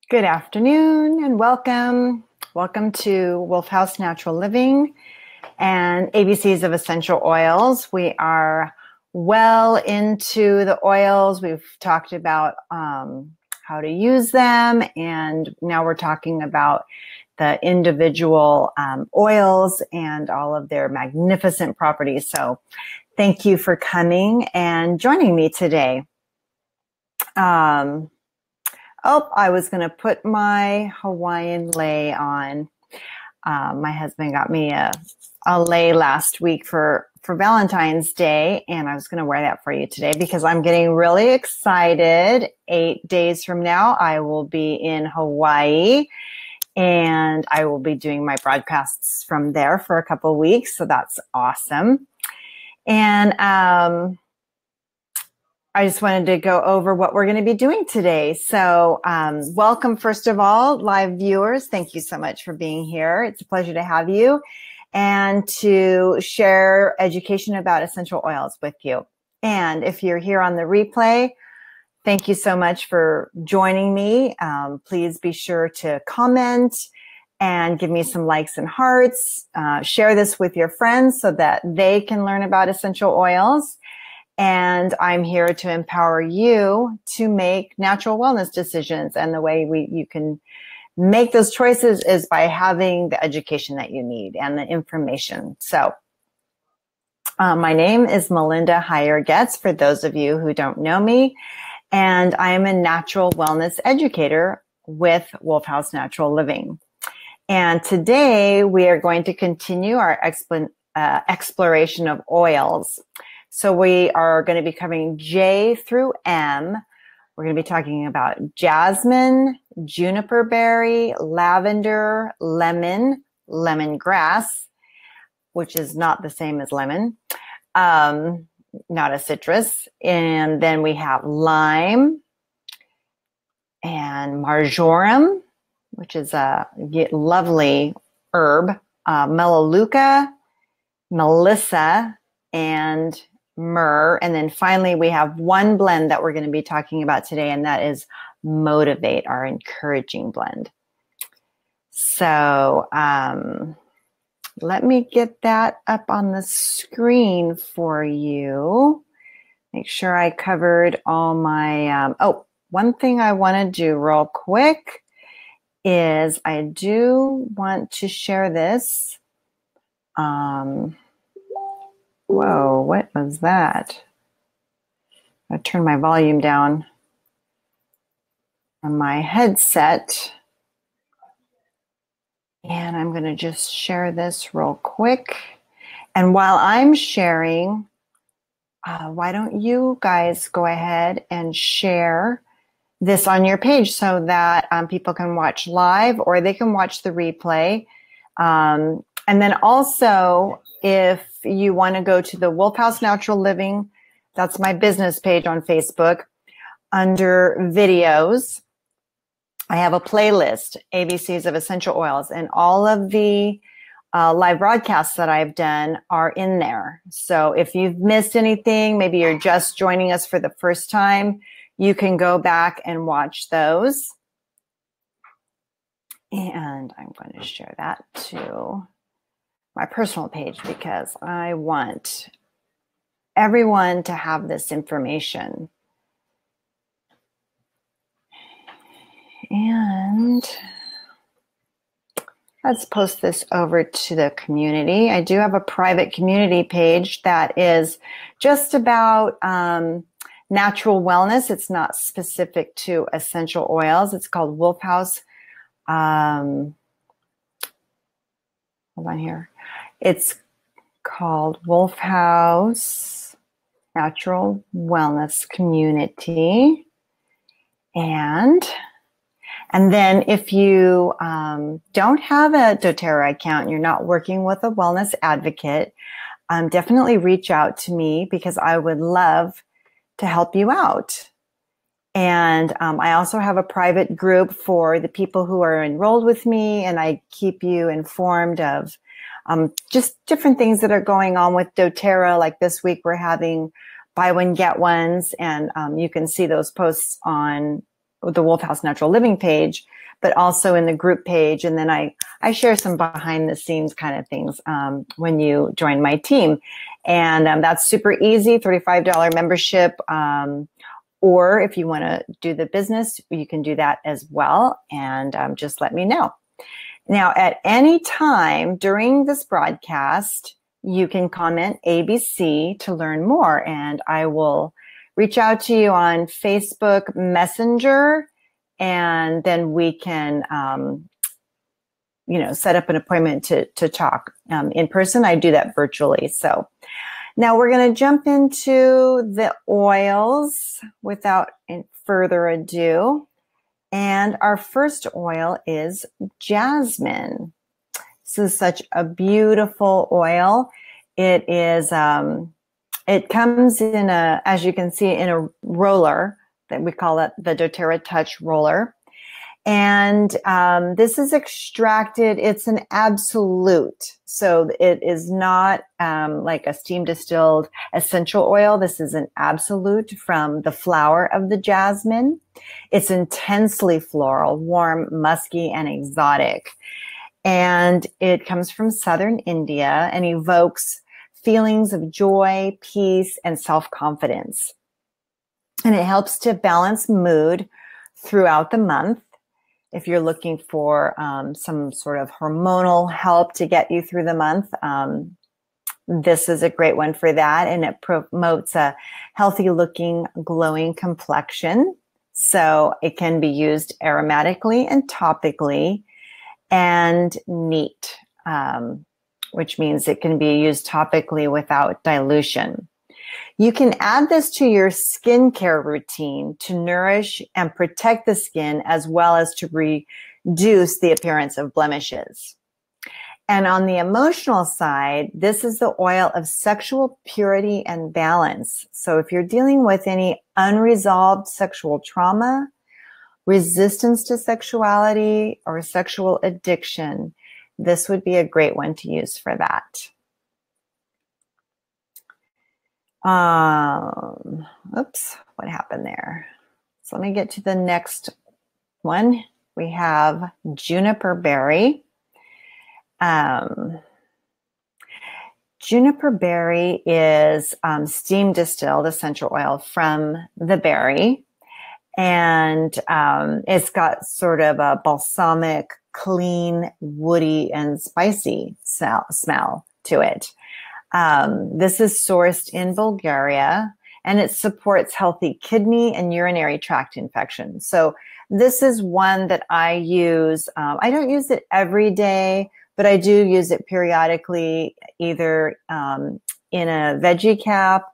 Good afternoon and welcome. Welcome to Wolf House Natural Living and ABCs of Essential Oils. We are well into the oils. We've talked about how to use them, and now we're talking about the individual oils and all of their magnificent properties. So thank you for coming and joining me today. Oh, I was going to put my Hawaiian lei on. My husband got me a lei last week for Valentine's Day, and I was going to wear that for you today because I'm getting really excited. 8 days from now, I will be in Hawaii, and I will be doing my broadcasts from there for a couple of weeks, so that's awesome. And I just wanted to go over what we're going to be doing today. So welcome, first of all, live viewers. Thank you so much for being here. It's a pleasure to have you and to share education about essential oils with you. And if you're here on the replay, thank you so much for joining me. Please be sure to comment and give me some likes and hearts. Share this with your friends so that they can learn about essential oils. And I'm here to empower you to make natural wellness decisions. And the way you can make those choices is by having the education that you need and the information. So my name is Melinda Heyer-Getz, for those of you who don't know me. And I am a natural wellness educator with Wolf House Natural Living. And today we are going to continue our exploration of oils. So we are going to be covering J through M. We're going to be talking about jasmine, juniper berry, lavender, lemon, lemongrass, which is not the same as lemon, not a citrus. And then we have lime and marjoram, which is a lovely herb, Melaleuca, melissa, and Myrrh. And then finally, we have one blend that we're going to be talking about today, and that is Motivate, our encouraging blend. So let me get that up on the screen for you. Make sure I covered all my, one thing I want to do real quick is I do want to share this. Whoa, what was that? I turned my volume down on my headset. And I'm going to just share this real quick. And while I'm sharing, why don't you guys go ahead and share this on your page so that people can watch live or they can watch the replay. And then also, if you want to go to the Wolf House Natural Living, that's my business page on Facebook, under videos, I have a playlist, ABCs of Essential Oils, and all of the live broadcasts that I've done are in there. So if you've missed anything, maybe you're just joining us for the first time, you can go back and watch those. And I'm going to share that too. My personal page because I want everyone to have this information. And let's post this over to the community. I do have a private community page that is just about natural wellness. It's not specific to essential oils. It's called Wolf House. Hold on here. It's called Wolf House Natural Wellness Community. And then if you don't have a doTERRA account and you're not working with a wellness advocate, definitely reach out to me because I would love to help you out. And I also have a private group for the people who are enrolled with me, and I keep you informed of just different things that are going on with doTERRA. Like this week, we're having buy one, get ones, and you can see those posts on the Wolf House Natural Living page, but also in the group page. And then I share some behind the scenes kind of things when you join my team. And that's super easy, $35 membership. Or if you want to do the business, you can do that as well. And just let me know. Now, at any time during this broadcast, you can comment ABC to learn more. And I will reach out to you on Facebook Messenger, and then we can, set up an appointment to talk in person. I do that virtually. So now we're going to jump into the oils without further ado. And our first oil is jasmine. This is such a beautiful oil. It is, it comes in as you can see, in a roller that we call it the doTERRA Touch roller. And this is extracted. It's an absolute. So it is not like a steam distilled essential oil. This is an absolute from the flower of the jasmine. It's intensely floral, warm, musky, and exotic. And it comes from southern India and evokes feelings of joy, peace, and self-confidence. And it helps to balance mood throughout the month. If you're looking for some sort of hormonal help to get you through the month, this is a great one for that. And it promotes a healthy looking, glowing complexion. So it can be used aromatically and topically, and neat, which means it can be used topically without dilution. You can add this to your skincare routine to nourish and protect the skin, as well as to reduce the appearance of blemishes. And on the emotional side, this is the oil of sexual purity and balance. So if you're dealing with any unresolved sexual trauma, resistance to sexuality, or sexual addiction, this would be a great one to use for that. Oops, what happened there? So let me get to the next one. We have Juniper Berry. Juniper Berry is steam distilled essential oil from the berry. And it's got sort of a balsamic, clean, woody, and spicy smell to it. This is sourced in Bulgaria, and it supports healthy kidney and urinary tract infections. So this is one that I use. I don't use it every day, but I do use it periodically, either in a veggie cap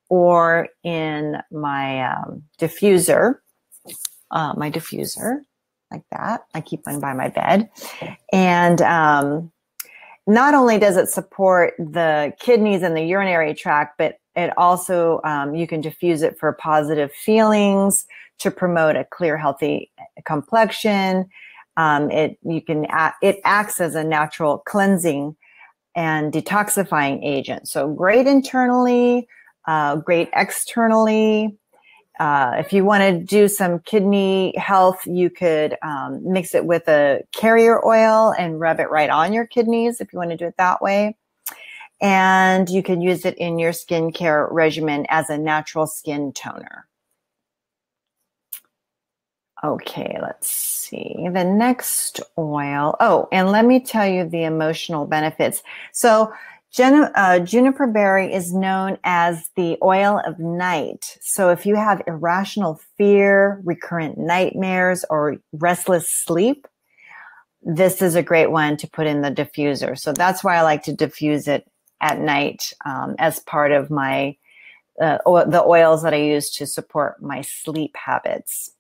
or in my diffuser. My diffuser, like that. I keep one by my bed. And not only does it support the kidneys and the urinary tract, but it also, you can diffuse it for positive feelings, to promote a clear, healthy complexion. It acts as a natural cleansing and detoxifying agent. So great internally, great externally. If you want to do some kidney health, you could mix it with a carrier oil and rub it right on your kidneys if you want to do it that way. And you can use it in your skincare regimen as a natural skin toner. Okay, let's see. The next oil. Oh, and let me tell you the emotional benefits. So Juniper Berry is known as the oil of night. So if you have irrational fear, recurrent nightmares, or restless sleep, this is a great one to put in the diffuser. So that's why I like to diffuse it at night as part of my the oils that I use to support my sleep habits.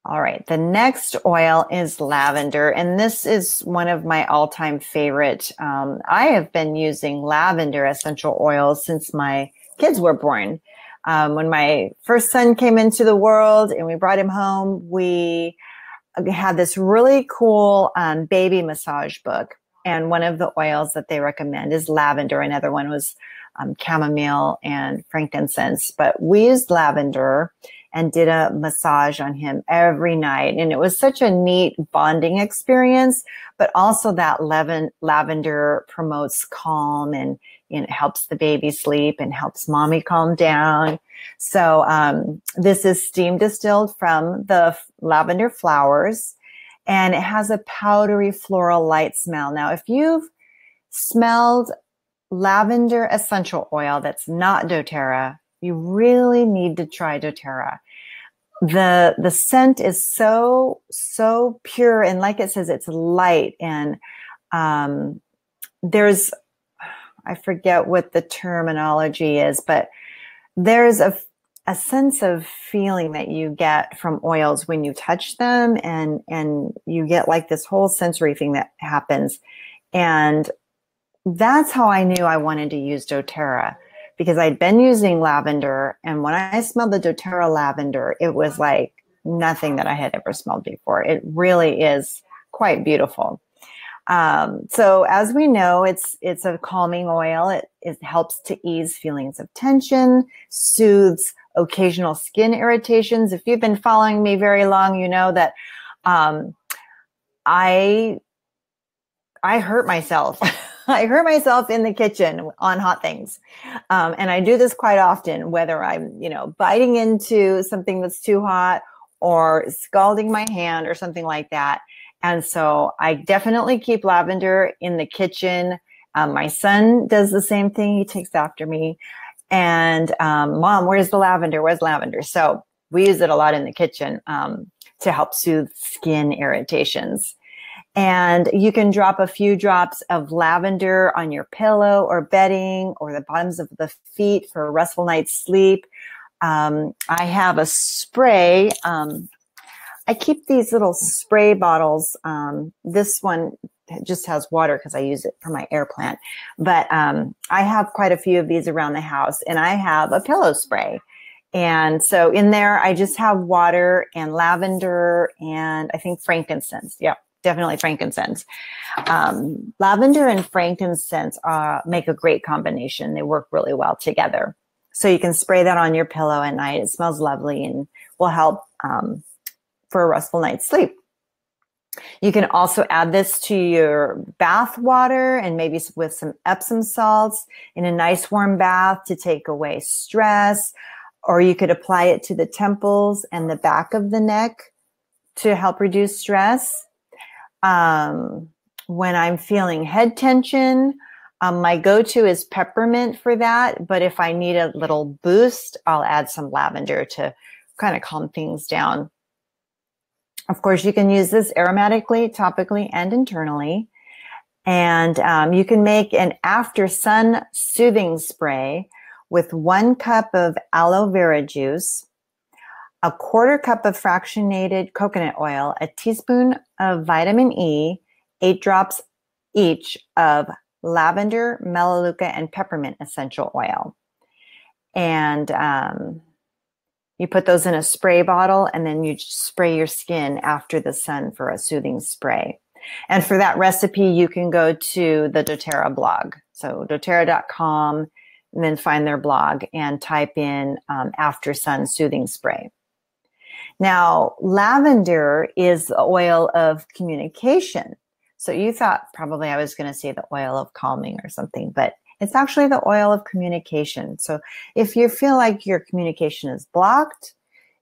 All right, the next oil is lavender, and this is one of my all-time favorite. I have been using lavender essential oils since my kids were born. When my first son came into the world and we brought him home, we had this really cool baby massage book. And one of the oils that they recommend is lavender. Another one was chamomile and frankincense. But we used lavender, and did a massage on him every night. And it was such a neat bonding experience, but also that lavender promotes calm and helps the baby sleep and helps mommy calm down. So this is steam distilled from the lavender flowers, and it has a powdery floral light smell. Now, if you've smelled lavender essential oil that's not doTERRA, you really need to try doTERRA. The scent is so pure, and like it says, it's light, and there's, I forget what the terminology is, but there's a sense of feeling that you get from oils when you touch them, and you get like this whole sensory thing that happens. And that's how I knew I wanted to use doTERRA, because I'd been using lavender, and when I smelled the doTERRA lavender, it was like nothing that I had ever smelled before. It really is quite beautiful. So as we know, it's a calming oil. It helps to ease feelings of tension, soothes occasional skin irritations. If you've been following me very long, you know that I hurt myself. I hurt myself in the kitchen on hot things. And I do this quite often, whether I'm, biting into something that's too hot or scalding my hand or something like that. And so I definitely keep lavender in the kitchen. My son does the same thing. He takes after me. And Mom, where's the lavender? Where's lavender? So we use it a lot in the kitchen to help soothe skin irritations. And you can drop a few drops of lavender on your pillow or bedding or the bottoms of the feet for a restful night's sleep. I have a spray. I keep these little spray bottles. This one just has water because I use it for my air plant. But I have quite a few of these around the house, and I have a pillow spray. And so in there, I just have water and lavender and I think frankincense. Yeah, definitely frankincense. Lavender and frankincense make a great combination. They work really well together. So you can spray that on your pillow at night. It smells lovely and will help for a restful night's sleep. You can also add this to your bath water and maybe with some Epsom salts in a nice warm bath to take away stress. Or you could apply it to the temples and the back of the neck to help reduce stress. When I'm feeling head tension, my go-to is peppermint for that. But if I need a little boost, I'll add some lavender to kind of calm things down. Of course, you can use this aromatically, topically, and internally. And you can make an after sun soothing spray with 1 cup of aloe vera juice, a 1/4 cup of fractionated coconut oil, a teaspoon of vitamin E, 8 drops each of lavender, melaleuca, and peppermint essential oil. And you put those in a spray bottle, and then you spray your skin after the sun for a soothing spray. And for that recipe, you can go to the doTERRA blog. So doTERRA.com, and then find their blog and type in after sun soothing spray. Now, lavender is the oil of communication. So you thought probably I was going to say the oil of calming or something, but it's actually the oil of communication. So if you feel like your communication is blocked,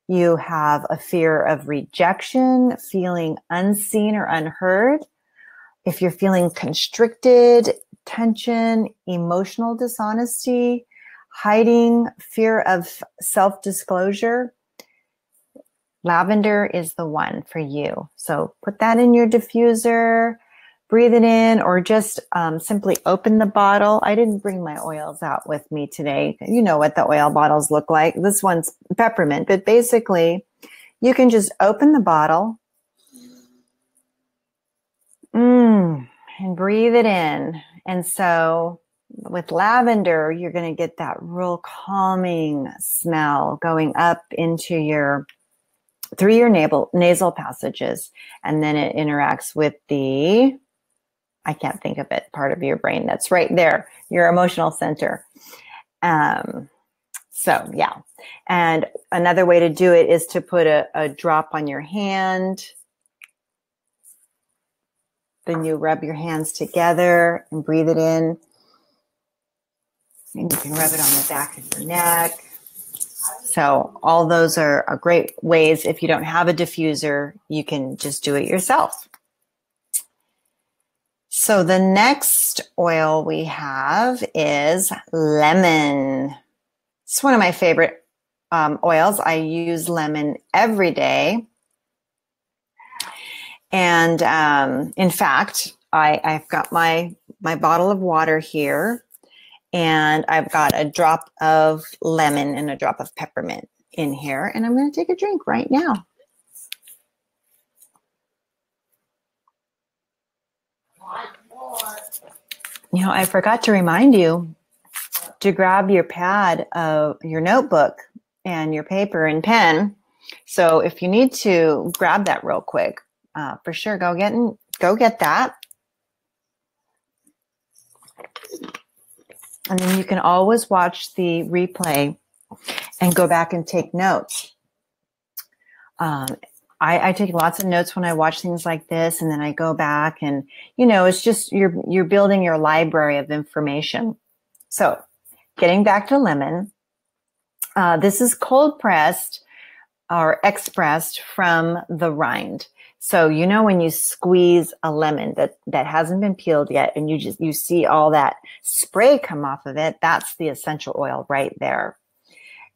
you have a fear of rejection, feeling unseen or unheard, if you're feeling constricted, tension, emotional dishonesty, hiding, fear of self-disclosure, lavender is the one for you. So put that in your diffuser, breathe it in, or just simply open the bottle. I didn't bring my oils out with me today. You know what the oil bottles look like. This one's peppermint, but basically you can just open the bottle and breathe it in. And so with lavender, you're going to get that real calming smell going up into through your nasal passages. And then it interacts with I can't think of it, part of your brain that's right there, your emotional center. So yeah. And another way to do it is to put a drop on your hand. Then you rub your hands together and breathe it in. And you can rub it on the back of your neck. So all those are great ways. If you don't have a diffuser, you can just do it yourself. So the next oil we have is lemon. It's one of my favorite oils. I use lemon every day. And in fact, I've got my bottle of water here, and I've got a drop of lemon and a drop of peppermint in here, and I'm going to take a drink right now. You know, I forgot to remind you to grab your pad of your notebook and your paper and pen. So if you need to grab that real quick, for sure, go get that. And then you can always watch the replay and go back and take notes. I take lots of notes when I watch things like this, and then I go back and, you know, it's just you're building your library of information. So getting back to lemon, this is cold pressed or expressed from the rind. So, you know, when you squeeze a lemon that hasn't been peeled yet, and you see all that spray come off of it, that's the essential oil right there.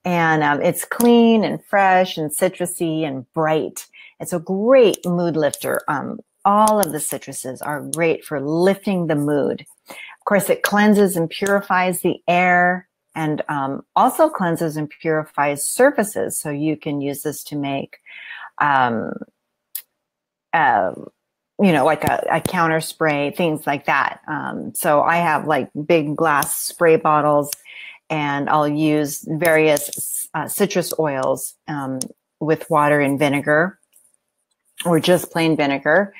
And it's clean and fresh and citrusy and bright. It's a great mood lifter. All of the citruses are great for lifting the mood. Of course, it cleanses and purifies the air, and also cleanses and purifies surfaces. So you can use this to make, you know, like a counter spray, things like that. So I have like big glass spray bottles, and I'll use various citrus oils with water and vinegar, or just plain vinegar.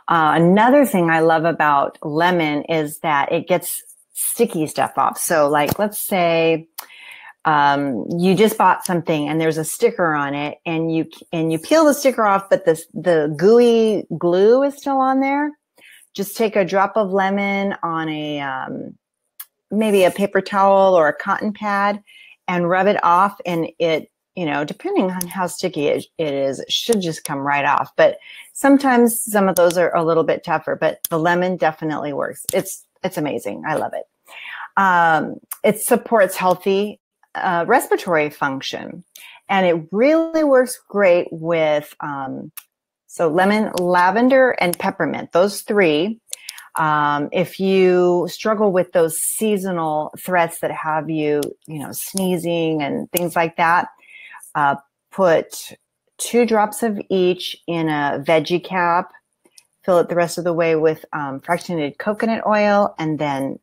Another thing I love about lemon is that it gets sticky stuff off. So like, let's say you just bought something and there's a sticker on it, and you peel the sticker off, but the gooey glue is still on there. Just take a drop of lemon on a maybe a paper towel or a cotton pad and rub it off, and it, you know, depending on how sticky it is, it should just come right off. But sometimes some of those are a little bit tougher, but the lemon definitely works. It's amazing. I love it. It supports healthy respiratory function, and it really works great with so lemon, lavender, and peppermint. Those three. If you struggle with those seasonal threats that have you, you know, sneezing and things like that, put 2 drops of each in a veggie cap, fill it the rest of the way with fractionated coconut oil, and then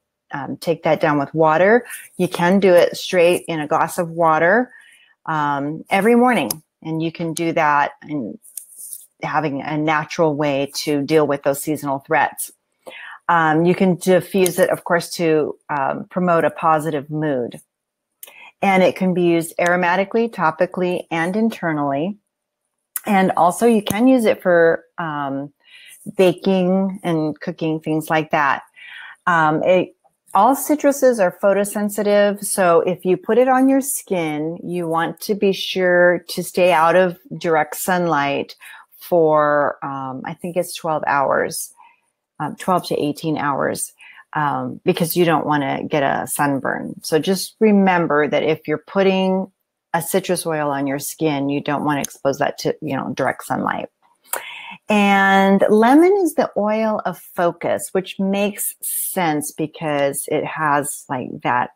take that down with water. You can do it straight in a glass of water every morning, and you can do that in having a natural way to deal with those seasonal threats. You can diffuse it, of course, to promote a positive mood. And it can be used aromatically, topically, and internally. And also you can use it for baking and cooking, things like that. All citruses are photosensitive. So if you put it on your skin, you want to be sure to stay out of direct sunlight for, I think it's 12 hours. 12 to 18 hours, because you don't want to get a sunburn. So just remember that if you're putting a citrus oil on your skin, you don't want to expose that to, you know, direct sunlight. And lemon is the oil of focus, which makes sense because it has like that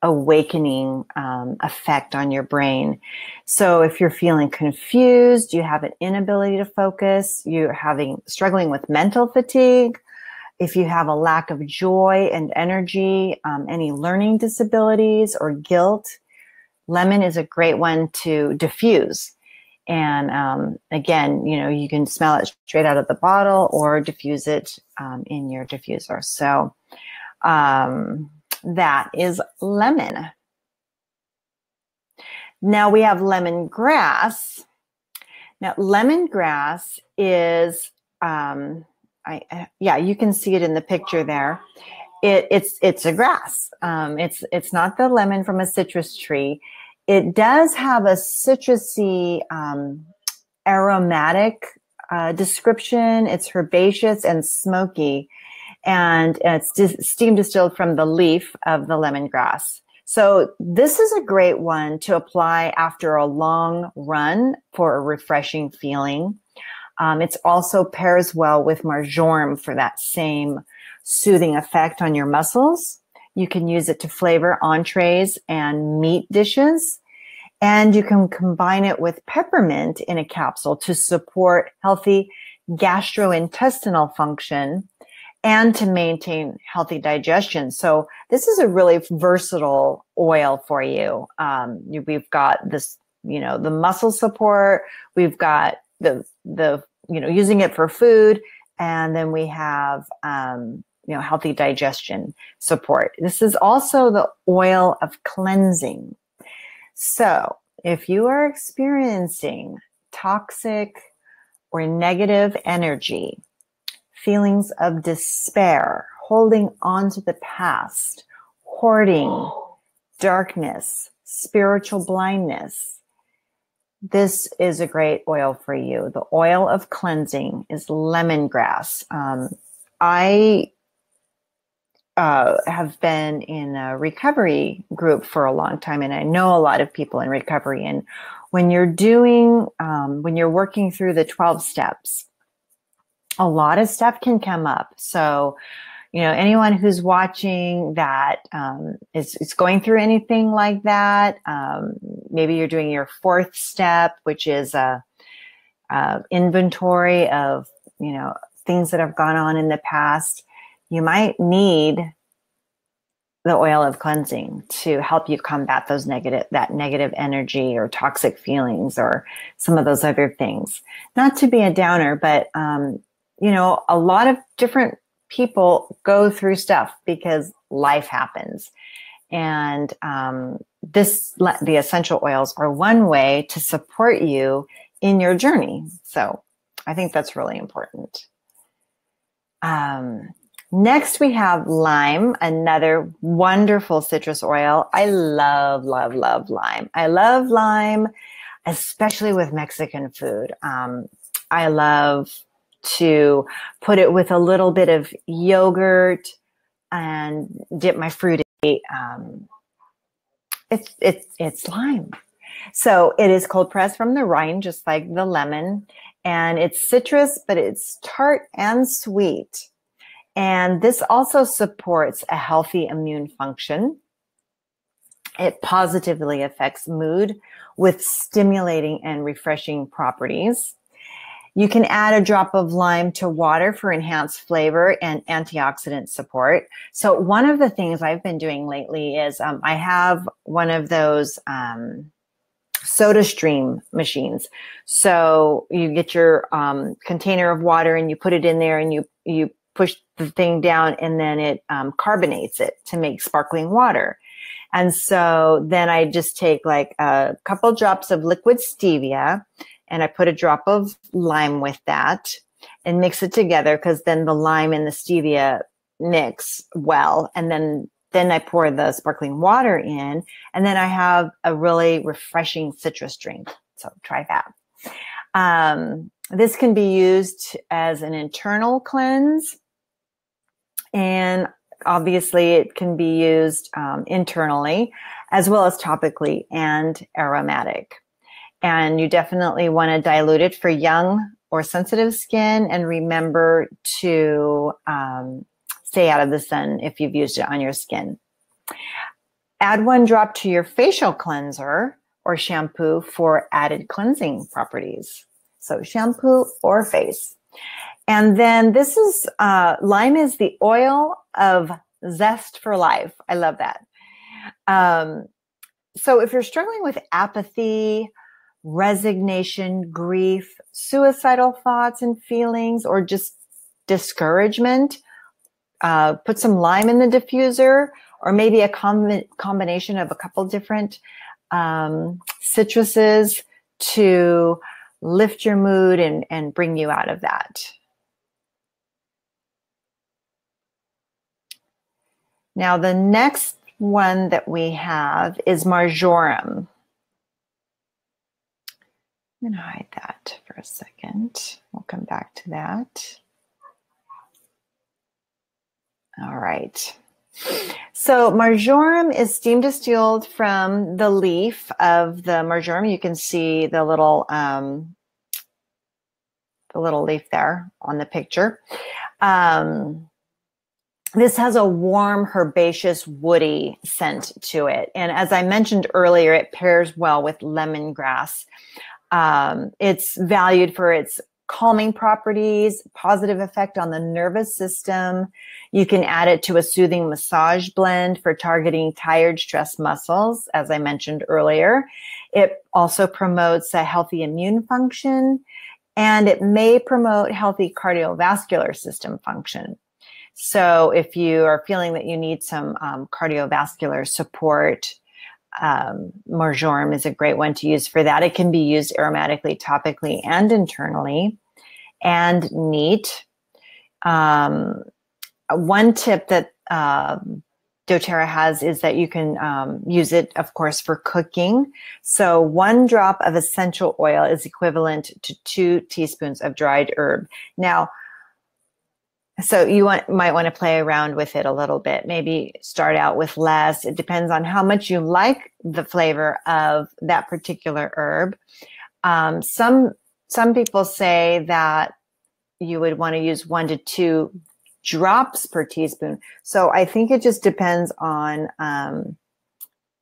awakening effect on your brain. So if you're feeling confused, you have an inability to focus, you're struggling with mental fatigue, if you have a lack of joy and energy, any learning disabilities or guilt, lemon is a great one to diffuse. And again, you know, you can smell it straight out of the bottle or diffuse it in your diffuser. So that is lemon. Now we have lemongrass. Now lemongrass is, yeah, you can see it in the picture there. It's a grass. It's not the lemon from a citrus tree. It does have a citrusy, aromatic description. It's herbaceous and smoky, and it's steam distilled from the leaf of the lemongrass. So this is a great one to apply after a long run for a refreshing feeling. It also pairs well with marjoram for that same soothing effect on your muscles. You can use it to flavor entrees and meat dishes. And you can combine it with peppermint in a capsule to support healthy gastrointestinal function and to maintain healthy digestion. So this is a really versatile oil for you. We've got this, the muscle support. We've got the using it for food. And then we have, healthy digestion support. This is also the oil of cleansing. So if you are experiencing toxic or negative energy, feelings of despair, holding on to the past, hoarding, darkness, spiritual blindness, this is a great oil for you. The oil of cleansing is lemongrass. I have been in a recovery group for a long time, and I know a lot of people in recovery. And when you're working through the 12 steps, a lot of stuff can come up. So, anyone who's watching that is going through anything like that, maybe you're doing your 4th step, which is a inventory of, things that have gone on in the past. You might need the oil of cleansing to help you combat that negative energy or toxic feelings or some of those other things. Not to be a downer, but, a lot of different people go through stuff because life happens. And the essential oils are one way to support you in your journey. So I think that's really important. Next, we have lime, another wonderful citrus oil. I love, love, love lime. I love lime, especially with Mexican food. I love to put it with a little bit of yogurt and dip my fruit in. It's lime. So it is cold pressed from the rind, just like the lemon. And it's citrus, but it's tart and sweet. And this also supports a healthy immune function. It positively affects mood with stimulating and refreshing properties. You can add a drop of lime to water for enhanced flavor and antioxidant support. So one of the things I've been doing lately is I have one of those soda stream machines. So you get your container of water and you put it in there and you push the thing down, and then it carbonates it to make sparkling water. And so then I just take like a couple drops of liquid stevia and I put a drop of lime with that and mix it together, because then the lime and the stevia mix well. And then I pour the sparkling water in, and then I have a really refreshing citrus drink. So try that. This can be used as an internal cleanse. And obviously it can be used internally as well as topically and aromatic. And you definitely want to dilute it for young or sensitive skin. And remember to stay out of the sun if you've used it on your skin. Add 1 drop to your facial cleanser or shampoo for added cleansing properties. So shampoo or face. And then this is, lime is the oil of zest for life. I love that. So if you're struggling with apathy, resignation, grief, suicidal thoughts and feelings, or just discouragement, put some lime in the diffuser, or maybe a combination of a couple different citruses to lift your mood and bring you out of that. Now, the next one that we have is marjoram. I'm going to hide that for a second. We'll come back to that. All right. So marjoram is steam distilled from the leaf of the marjoram. You can see the little leaf there on the picture. This has a warm, herbaceous, woody scent to it. And as I mentioned earlier, it pairs well with lemongrass. It's valued for its calming properties, positive effect on the nervous system. You can add it to a soothing massage blend for targeting tired, stressed muscles, as I mentioned earlier. It also promotes a healthy immune function, and it may promote healthy cardiovascular system function. So if you are feeling that you need some cardiovascular support, marjoram is a great one to use for that. It can be used aromatically, topically, and internally. And neat. One tip that doTERRA has is that you can use it, of course, for cooking. So 1 drop of essential oil is equivalent to 2 teaspoons of dried herb. Now, so you might want to play around with it a little bit. Maybe start out with less. It depends on how much you like the flavor of that particular herb. Some people say that you would want to use 1 to 2 drops per teaspoon. So I think it just depends on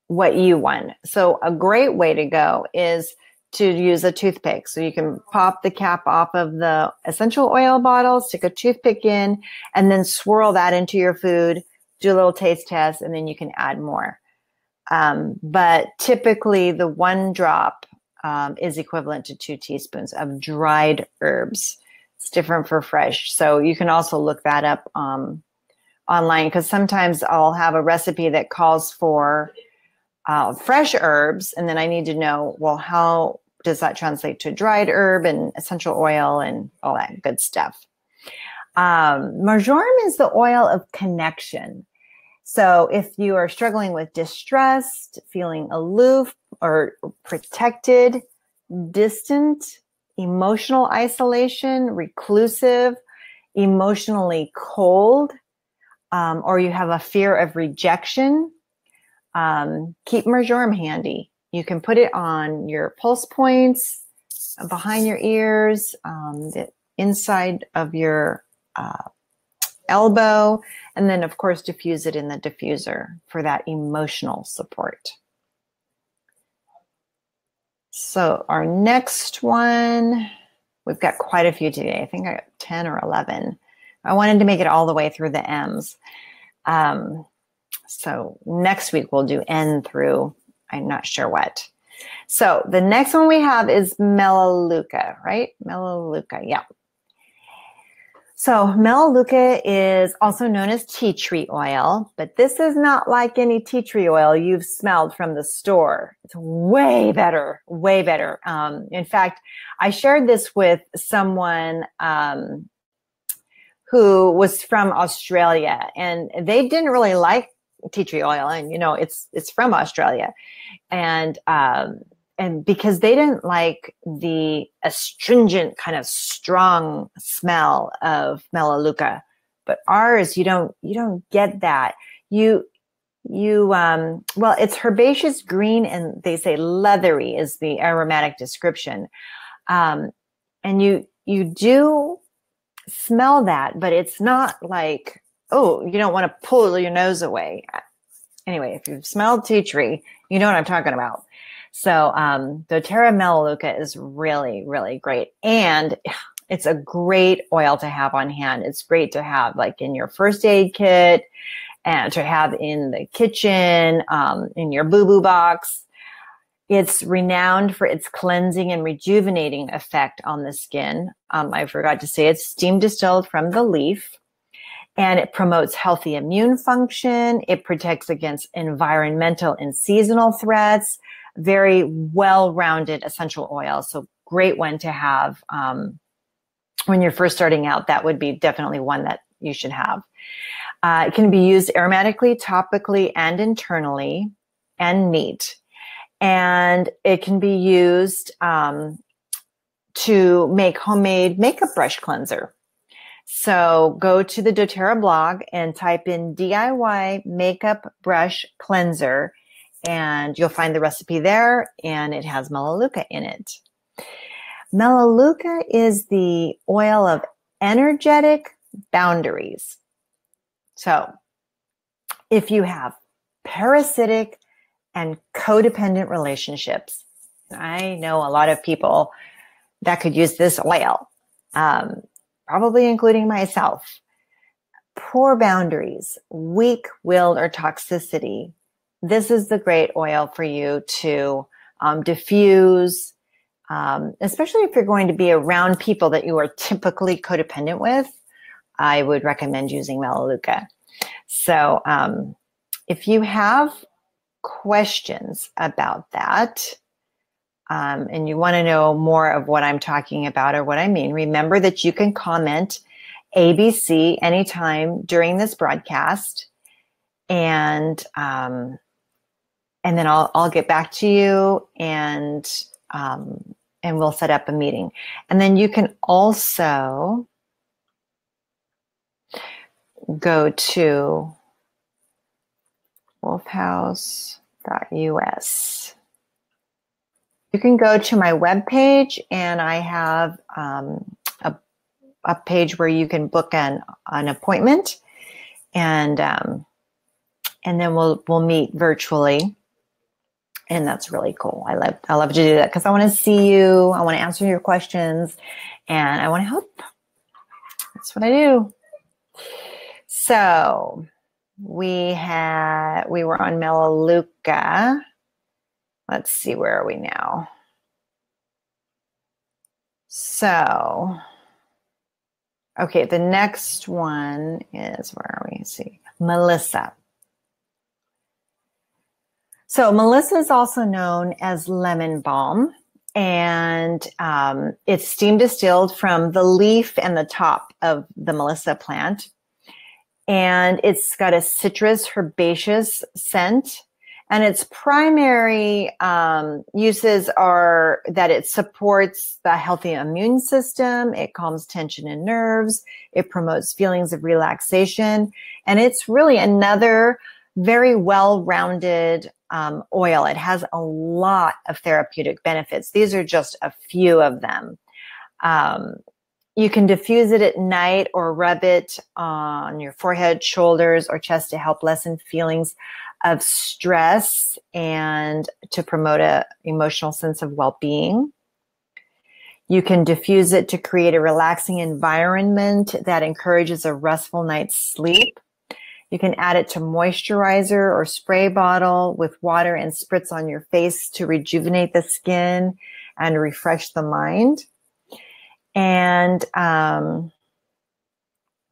what you want. So a great way to go is to use a toothpick. So you can pop the cap off of the essential oil bottle, stick a toothpick in, and then swirl that into your food, do a little taste test, and then you can add more. But typically the 1 drop is equivalent to 2 teaspoons of dried herbs. It's different for fresh. So you can also look that up online, because sometimes I'll have a recipe that calls for fresh herbs, and then I need to know, well, how does that translate to dried herb and essential oil and all that good stuff. Marjoram is the oil of connection. So if you are struggling with distress, feeling aloof or protected, distant, emotional isolation, reclusive, emotionally cold, or you have a fear of rejection, keep marjoram handy. You can put it on your pulse points, behind your ears, the inside of your elbow, and then of course diffuse it in the diffuser for that emotional support. So our next one, we've got quite a few today. I think I got 10 or 11. I wanted to make it all the way through the M's. So next week we'll do N through I'm not sure what. So the next one we have is Melaleuca, right? Melaleuca, yeah. So Melaleuca is also known as tea tree oil, but this is not like any tea tree oil you've smelled from the store. It's way better, way better. In fact, I shared this with someone who was from Australia, and they didn't really like tea tree oil, and you know it's from Australia, and because they didn't like the astringent kind of strong smell of Melaleuca, but ours you don't get that. Well, it's herbaceous green, and they say leathery is the aromatic description, and you do smell that, but it's not like, oh, you don't want to pull your nose away. Anyway, if you've smelled tea tree, you know what I'm talking about. So doTERRA Melaleuca is really, really great. And it's a great oil to have on hand. It's great to have like in your first aid kit and to have in the kitchen, in your boo-boo box. It's renowned for its cleansing and rejuvenating effect on the skin. I forgot to say it's steam distilled from the leaf. And it promotes healthy immune function. It protects against environmental and seasonal threats, very well-rounded essential oil. So great one to have when you're first starting out. That would be definitely one that you should have. It can be used aromatically, topically, and internally, and neat. And it can be used to make homemade makeup brush cleanser. So go to the doTERRA blog and type in DIY makeup brush cleanser, and you'll find the recipe there, and it has Melaleuca in it. Melaleuca is the oil of energetic boundaries. So if you have parasitic and codependent relationships, I know a lot of people that could use this oil, probably including myself. Poor boundaries, weak-willed, or toxicity. This is the great oil for you to diffuse, especially if you're going to be around people that you are typically codependent with. I would recommend using Melaleuca. So if you have questions about that, and you want to know more of what I'm talking about or what I mean, remember that you can comment ABC anytime during this broadcast, and then I'll get back to you, and we'll set up a meeting. And then you can also go to wolfhouse.us. You can go to my webpage, and I have a page where you can book an appointment, and then we'll meet virtually, and that's really cool. I love to do that because I want to see you, I want to answer your questions, and I want to help. That's what I do. So we were on Melaleuca. Let's see, where are we now? So, okay, the next one is, where are we? Let's see, Melissa. So Melissa is also known as lemon balm, and it's steam distilled from the leaf and the top of the Melissa plant. And it's got a citrus herbaceous scent. And its primary uses are that it supports the healthy immune system, it calms tension in nerves, it promotes feelings of relaxation, and it's really another very well-rounded oil. It has a lot of therapeutic benefits. These are just a few of them. You can diffuse it at night or rub it on your forehead, shoulders, or chest to help lessen feelings of stress and to promote an emotional sense of well-being. You can diffuse it to create a relaxing environment that encourages a restful night's sleep. You can add it to moisturizer or spray bottle with water and spritz on your face to rejuvenate the skin and refresh the mind. And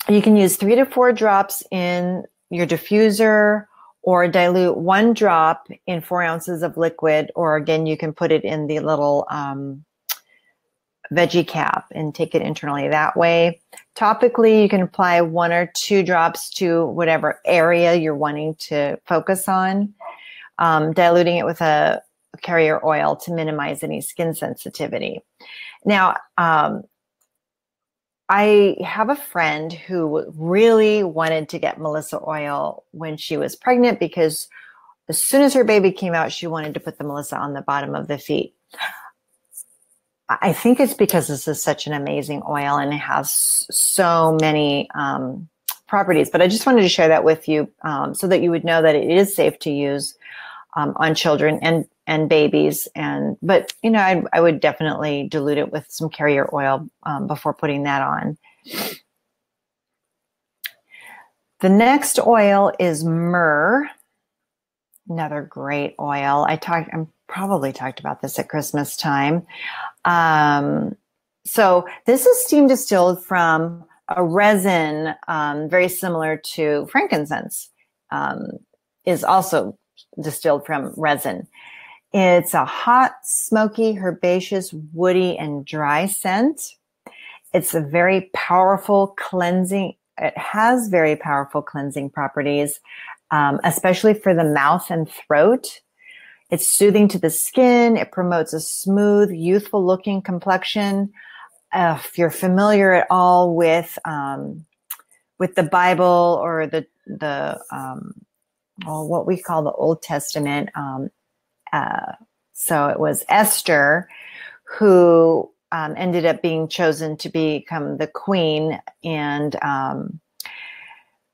you can use 3 to 4 drops in your diffuser, or dilute 1 drop in 4 ounces of liquid, or again, you can put it in the little veggie cap and take it internally that way. Topically, you can apply 1 or 2 drops to whatever area you're wanting to focus on, diluting it with a carrier oil to minimize any skin sensitivity. Now, I have a friend who really wanted to get Melissa oil when she was pregnant, because as soon as her baby came out, she wanted to put the Melissa on the bottom of the feet. I think it's because this is such an amazing oil and it has so many properties. But I just wanted to share that with you so that you would know that it is safe to use on children and babies. But you know, I would definitely dilute it with some carrier oil before putting that on. The next oil is Myrrh, another great oil. I probably talked about this at Christmas time. So this is steam distilled from a resin very similar to frankincense, is also distilled from resin. It's a hot, smoky, herbaceous, woody, and dry scent. It's a very powerful cleansing. It has very powerful cleansing properties, especially for the mouth and throat. It's soothing to the skin. It promotes a smooth, youthful looking complexion. If you're familiar at all with the Bible or what we call the Old Testament, so it was Esther who ended up being chosen to become the queen. And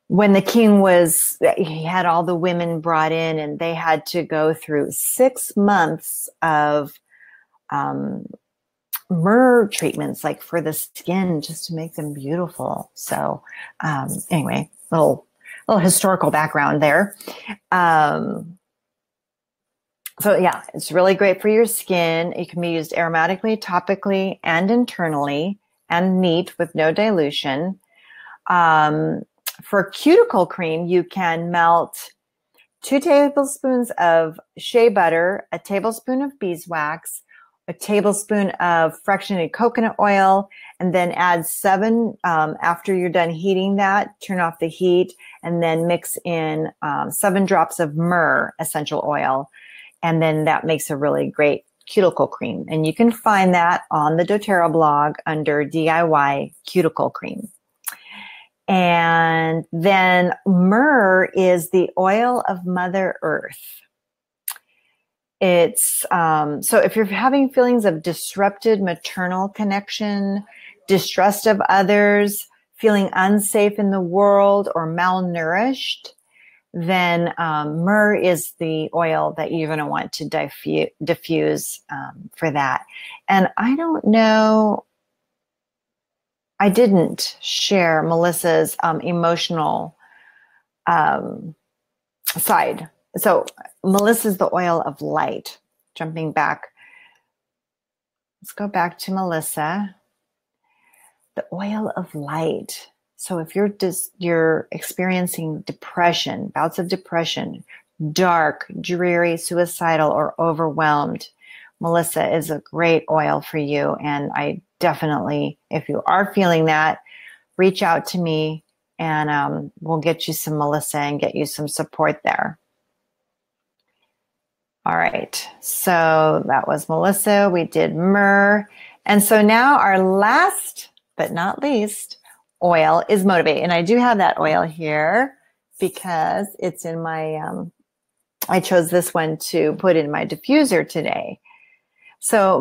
when the king he had all the women brought in, and they had to go through 6 months of myrrh treatments, like for the skin, just to make them beautiful. So anyway, little historical background there. So yeah, it's really great for your skin. It can be used aromatically, topically, and internally, and neat with no dilution. For cuticle cream, you can melt 2 tablespoons of shea butter, a tablespoon of beeswax, a tablespoon of fractionated coconut oil, and then add 7, after you're done heating that, turn off the heat, and then mix in 7 drops of myrrh essential oil. And then that makes a really great cuticle cream. And you can find that on the doTERRA blog under DIY cuticle cream. And then myrrh is the oil of Mother Earth. It's, so if you're having feelings of disrupted maternal connection, distrust of others, feeling unsafe in the world, or malnourished, then myrrh is the oil that you're going to want to diffuse for that. And I don't know, I didn't share Melissa's emotional side. So Melissa's the oil of light. Jumping back, let's go back to Melissa. The oil of light. So if you're experiencing depression, bouts of depression, dark, dreary, suicidal, or overwhelmed, Melissa is a great oil for you. And I definitely, if you are feeling that, reach out to me and we'll get you some Melissa and get you some support there. All right. So that was Melissa. We did myrrh. And so now our last but not least oil is Motivate. And I do have that oil here because it's in my, I chose this one to put in my diffuser today. So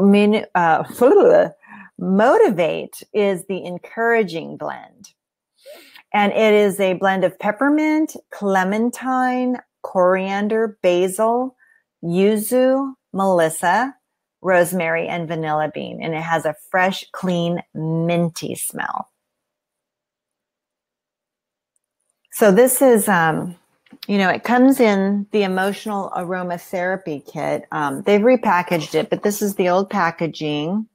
Motivate is the encouraging blend. And it is a blend of peppermint, clementine, coriander, basil, yuzu, melissa, rosemary, and vanilla bean. And it has a fresh, clean, minty smell. So this is, it comes in the emotional aromatherapy kit. They've repackaged it, but this is the old packaging.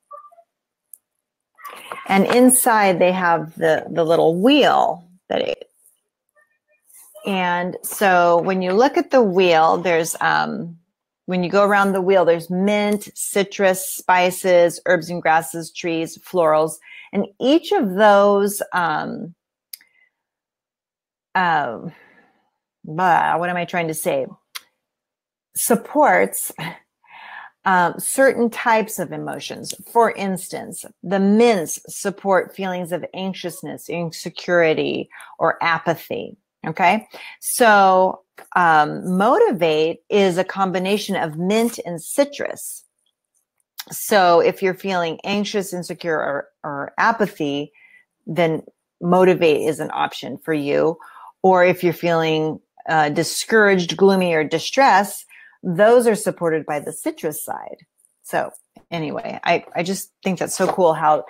And inside they have the little wheel and so when you look at the wheel, there's, when you go around the wheel, there's mint, citrus, spices, herbs and grasses, trees, florals, and each of those, what am I trying to say? Supports certain types of emotions. For instance, the mints support feelings of anxiousness, insecurity, or apathy. Okay. So, Motivate is a combination of mint and citrus. So if you're feeling anxious, insecure, or apathy, then Motivate is an option for you. Or if you're feeling discouraged, gloomy, or distressed, those are supported by the citrus side. So anyway, I just think that's so cool how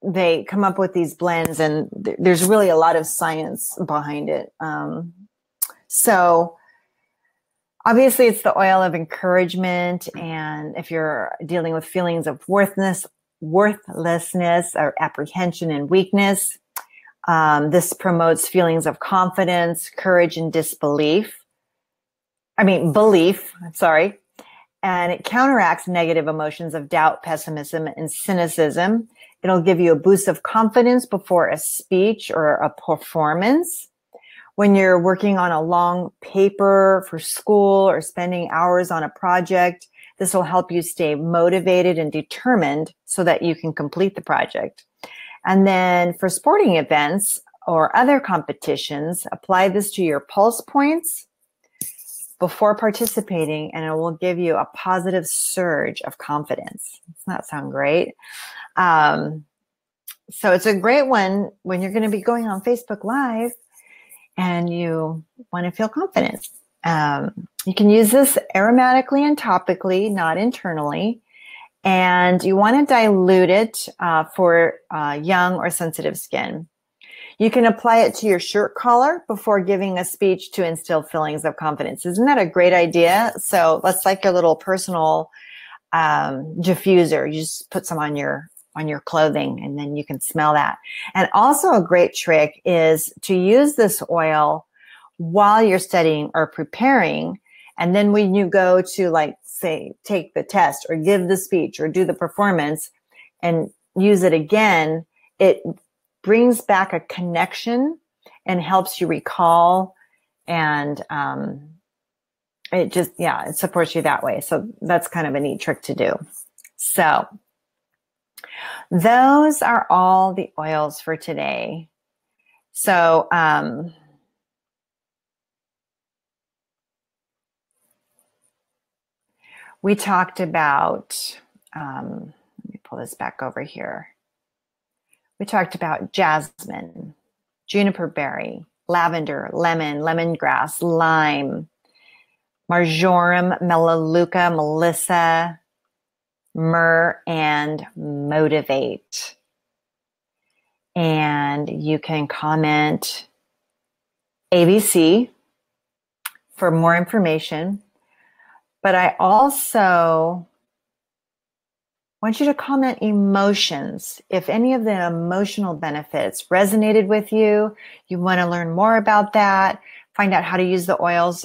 they come up with these blends, and there's really a lot of science behind it. So obviously it's the oil of encouragement. And if you're dealing with feelings of worthlessness or apprehension and weakness, this promotes feelings of confidence, courage, and belief. and it counteracts negative emotions of doubt, pessimism, and cynicism. It'll give you a boost of confidence before a speech or a performance. When you're working on a long paper for school or spending hours on a project, this will help you stay motivated and determined so that you can complete the project. And then for sporting events or other competitions, apply this to your pulse points before participating, and it will give you a positive surge of confidence. Doesn't that sound great? So it's a great one when you're going to be going on Facebook Live and you want to feel confident. You can use this aromatically and topically, not internally. And you want to dilute it for young or sensitive skin. You can apply it to your shirt collar before giving a speech to instill feelings of confidence. Isn't that a great idea? So that's like your little personal diffuser. You just put some on your clothing, and then you can smell that. And also a great trick is to use this oil while you're studying or preparing. And then when you go to, like, say, take the test or give the speech or do the performance and use it again, it brings back a connection and helps you recall, and it just, yeah, it supports you that way. So that's kind of a neat trick to do. So those are all the oils for today. So we talked about, let me pull this back over here. We talked about jasmine, juniper berry, lavender, lemon, lemongrass, lime, marjoram, melaleuca, melissa, myrrh, and motivate. And you can comment ABC for more information. But I also want you to comment emotions. If any of the emotional benefits resonated with you, you want to learn more about that, find out how to use the oils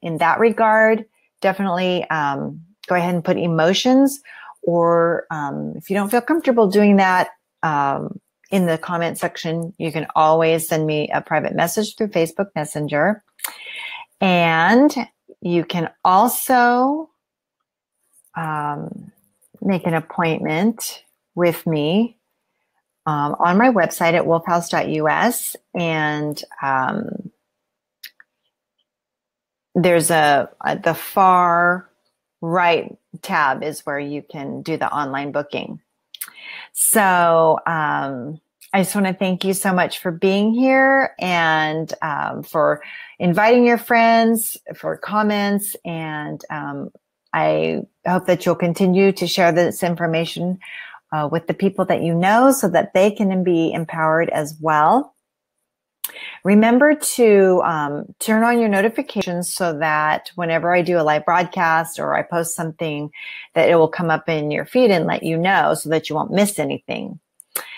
in that regard, definitely go ahead and put emotions. Or if you don't feel comfortable doing that in the comment section, you can always send me a private message through Facebook Messenger. And you can also make an appointment with me on my website at wolfhouse.us. And there's the far right tab is where you can do the online booking. So I just want to thank you so much for being here, and for inviting your friends, for comments, and I hope that you'll continue to share this information with the people that you know so that they can be empowered as well. Remember to turn on your notifications so that whenever I do a live broadcast or I post something, that it will come up in your feed and let you know so that you won't miss anything.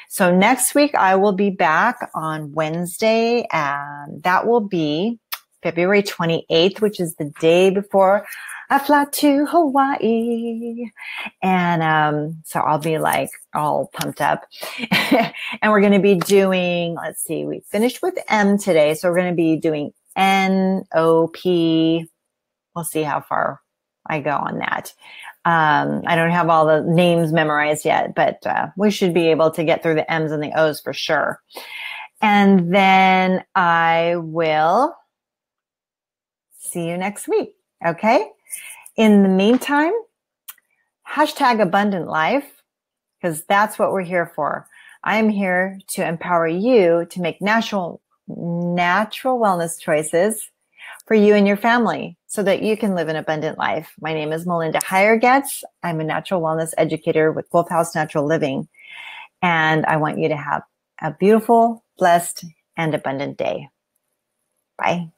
So next week, I will be back on Wednesday, and that will be February 28th, which is the day before I fly to Hawaii. And so I'll be like all pumped up. And we're going to be doing, let's see, we finished with M today. So we're going to be doing N-O-P. We'll see how far I go on that. I don't have all the names memorized yet, but we should be able to get through the M's and the O's for sure. And then I will see you next week. Okay. In the meantime, hashtag abundant life, because that's what we're here for. I am here to empower you to make natural wellness choices for you and your family so that you can live an abundant life. My name is Melinda Heyergetz. I'm a natural wellness educator with Wolf House Natural Living. And I want you to have a beautiful, blessed, and abundant day. Bye.